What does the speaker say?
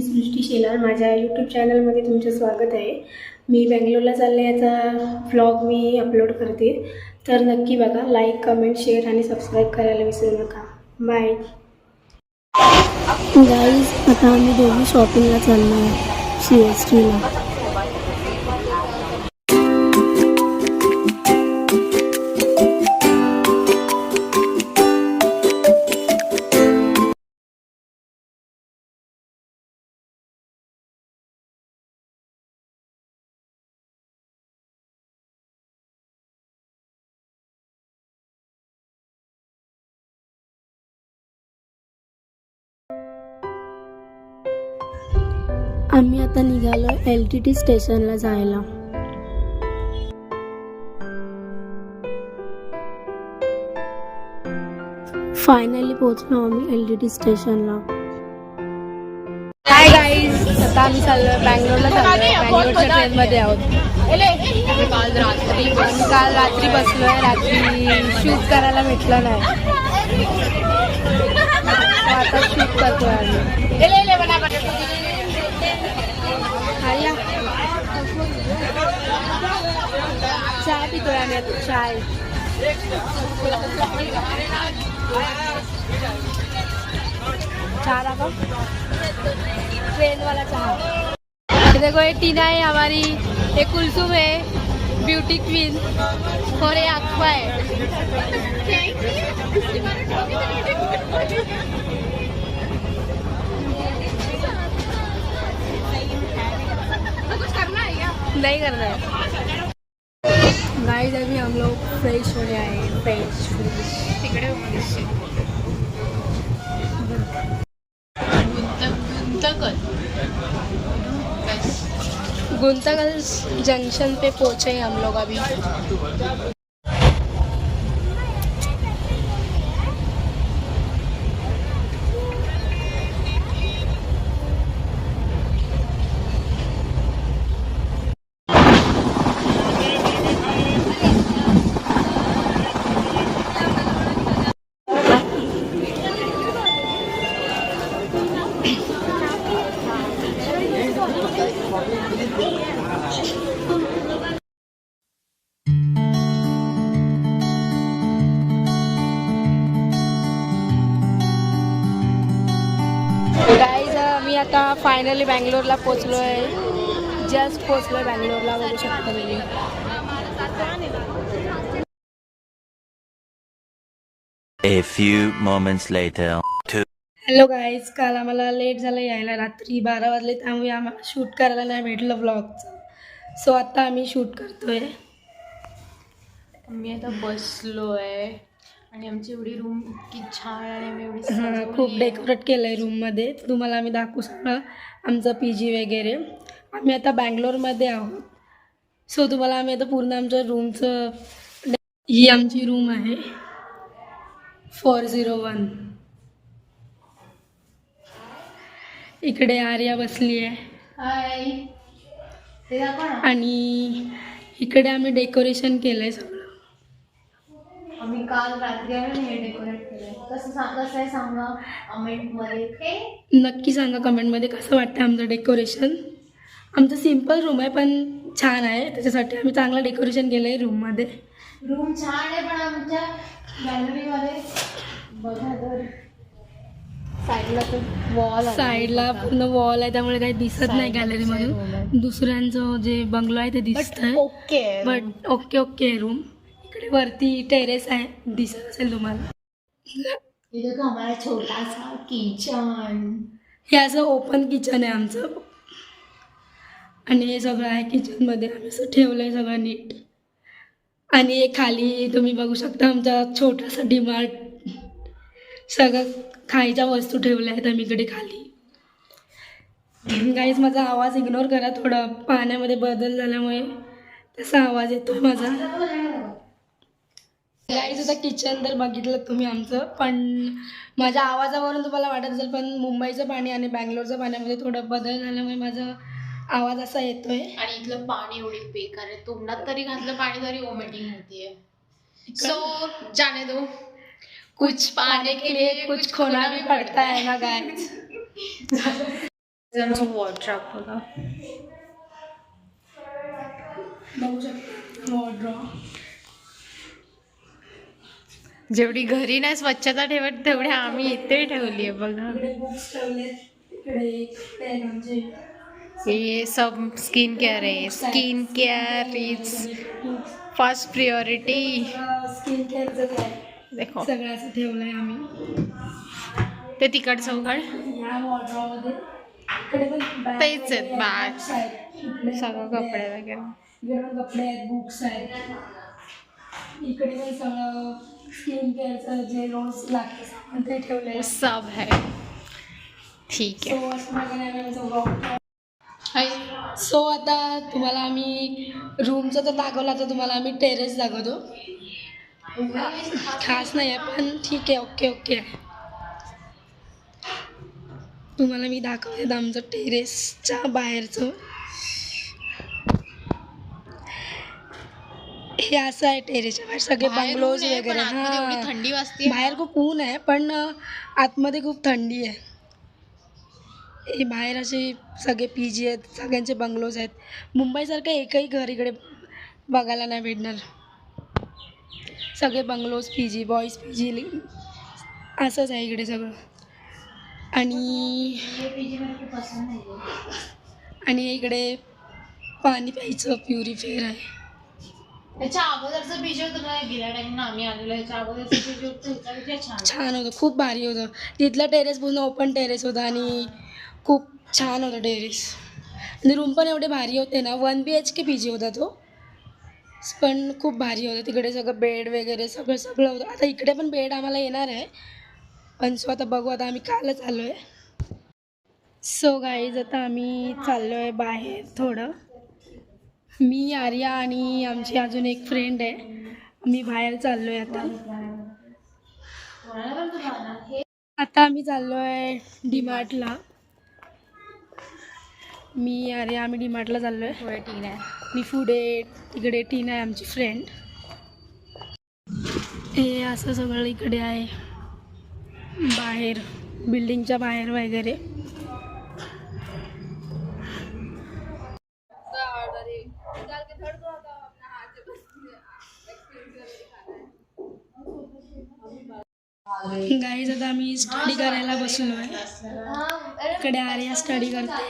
मी सृष्टी शेलार. माझ्या यूट्यूब चॅनलमध्ये तुमचं स्वागत आहे. मी बँगलोरला चालले याचा व्लॉग मी अपलोड करते, तर नक्की बघा. लाईक, कमेंट, शेअर आणि सबस्क्राईब करायला विसरू नका. Bye guys. आता आम्ही दोघी शॉपिंगला चाललो आहे CSTला. आम्ही आता निघालो LTT स्टेशनला जायला. फायनली पोहोचलो आम्ही LTT स्टेशनला. हाय गाईज, आता आम्ही चाललोय बँगलोरला. बँगलोरच्या ट्रेनमध्ये आहोत. काल रात्री बसलोय. रात्री शूट करायला भेटलं नाही, आता शूट करतोय आम्ही. चाय पितोय आम्ही आता. चाय चहा का ट्रेन वाला चहा. देखो ये टीना है हमारी, ये कुलसुम है ब्यूटी क्वीन, और ये अक्वा है. नहीं करना है गाइस. अभी हम लोग फ्रेश होने आए हैं. फ्रेश गुंतकल जंक्शन पे पहुंचे हम लोग अभी. मी आता फायनली बँगलोरला पोचलो आहे. जस्ट पोचलो बँगलोरला. बघू शकता तुम्ही. A few moments later. Hello guys. काल आम्हाला लेट झालं यायला. रात्री 12 वाजले, त्यामुळे आम्हाला शूट करायला नाही भेटलं व्लॉगचं. सो आता आम्ही शूट करतोय. मी आता बसलो आहे आणि आमची एवढी रूम इतकी छान आणि आम्ही एवढी खूप डेकोरेट केलं आहे रूममध्ये. तुम्हाला आम्ही दाखवू सगळं आमचं PG वगैरे. आम्ही आता बँगलोरमध्ये आहोत. सो तुम्हाला आम्ही आता पूर्ण आमच्या रूमचं. ही आमची रूम आहे 401. इकडे आर्या बसली आहे. हाय. आणि इकडे आम्ही डेकोरेशन केलं आहे सगळं. आम्ही काल रात्री हे डेकोरेट केलंय. कसं आहे सांगा कमेंटमध्ये. नक्की सांगा कमेंटमध्ये कसं वाटतं आमचं डेकोरेशन. आमचं सिम्पल रूम आहे पण छान आहे, त्याच्यासाठी आम्ही चांगलं डेकोरेशन केलं आहे रूममध्ये. रूम छान आहे पण आमच्या गॅलरीमध्ये बघा तर साईडला पूर्ण वॉल आहे, त्यामुळे काही दिसत नाही गॅलरीमधून. दुसऱ्यांचं जे बंगलो आहे ते दिसतंय. Okay but okay room. इकडे वरती टेरेस आहे, दिसत असेल तुम्हाला. इथं आम्हाला छोटासा किचन. हे असं ओपन किचन आहे आमचं. आणि हे सगळं आहे किचनमध्ये. आम्ही असं ठेवलं आहे सगळं नीट. आणि हे खाली तुम्ही बघू शकता आमचा छोटासा डीमार्ट. सगळं खायच्या वस्तू ठेवल्या आहेत आम्ही इकडे खाली. गाईज माझा आवाज इग्नोर करा, थोडं पाण्यामध्ये बदल झाल्यामुळे तसा आवाज येतो माझा. गाईज आता किचन तर बघितलं तुम्ही आमचं, पण माझ्या आवाजावरून तुम्हाला वाटत असेल पण मुंबईचं पाणी आणि बँगलोरचं पाण्यामध्ये थोडं बदल झाल्यामुळे माझा आवाज असा येतोय. आणि इथलं पाणी एवढी बेकार आहे. तोंडात तरी घातलं पाणी तरी वॉमिटिंग होतीये. सो जाने दो. कुछ पाने के लिए कुछ खोना भी पड़ता है ना गाइस. आमचं वॉर्डरोब बघा. बघू शकता वॉर्डरोब. जेवढी घरी नाही स्वच्छता ठेवत तेवढी आम्ही इथे ठेवली आहे बघा. इकडे बुक्स ठेवलेत, इकडे पेन आमचे. ये सब स्किन केअर आहे. Skin care is first priority. Skin केअरचंच आहे. देखो सगळं असं ठेवलंय आम्ही ते तिकडचं उघड. या वॉर्डरोबमध्ये. इकडे पण bag तेच आहेत, वगैरे bag. books आहेत. इकडे सगळं कपडे वगैरे. इकडे पण कपडे आहेत, बुक्स आहेत. इकडे पण सगळं स्किन केअरचं जे रोज लागतं सामान ते ठेवलंय. सब है. ठीक सो आहे. अशा प्रकारे आम्ही आमचा ब्लॉग. सो आता तुम्हाला आम्ही रूमचं तर दाखवलं, तर तुम्हाला आम्ही टेरेस दाखवतो. खास नाही आहे पण ठीक आहे, ओके ओके आहे. तुम्हाला मी दाखवते आमचं टेरेसच्या बाहेरचं. हे असं आहे टेरेसच्या बाहेर सगळे बंगलोज वगैरे. हां, थंडी वाजते. बाहेर खूप ऊन आहे पण आतमध्ये खूप थंडी आहे. हे बाहेर असे सगळे PG आहेत, सगळ्यांचे बंगलोज आहेत. मुंबईसारखं एकही घर इकडे बघायला नाही भेटणार. सगळे बंगलोज, PG, बॉईज PG असंच आहे इकडे सगळं. आणि इकडे पाणी प्यायचं प्युरिफायर आहे. त्याच्या अगोदरचं बीच होतं ना, गेल्या टाइमला आम्ही आलेलो. याच्या अगोदरचं बीच होतं, छान होतं, खूप भारी होतं. तिथलं टेरेस पूर्ण ओपन टेरेस होतं आणि खूप छान होतं टेरेस. आणि रूम पण एवढे भारी होते ना. 1 BHK PG होता तो, पण खूप भारी होतं. तिकडे सगळं बेड वगैरे सगळं सगळं होतं. आता इकडे पण बेड आम्हाला येणार आहे पण सो आता बघू. आता आम्ही कालच आलो आहे. सो गाईज आता आम्ही चाललो आहे बाहेर थोडं. मी, आर्या आणि आमची अजून एक फ्रेंड आहे. आम्ही बाहेर चाललो आहे आता आम्ही चाललो आहे DMartला. मी, आर्या आम्ही DMartला चाललो आहे. पुढे टीन आहे. मी पुढे, तिकडे टीना आहे आमची फ्रेंड. हे असं सगळं इकडे आहे बाहेर, बिल्डिंगच्या बाहेर वगैरे. गाईज आता आम्ही स्टडी करायला बसलो आहे. इकडे आर्या स्टडी करते.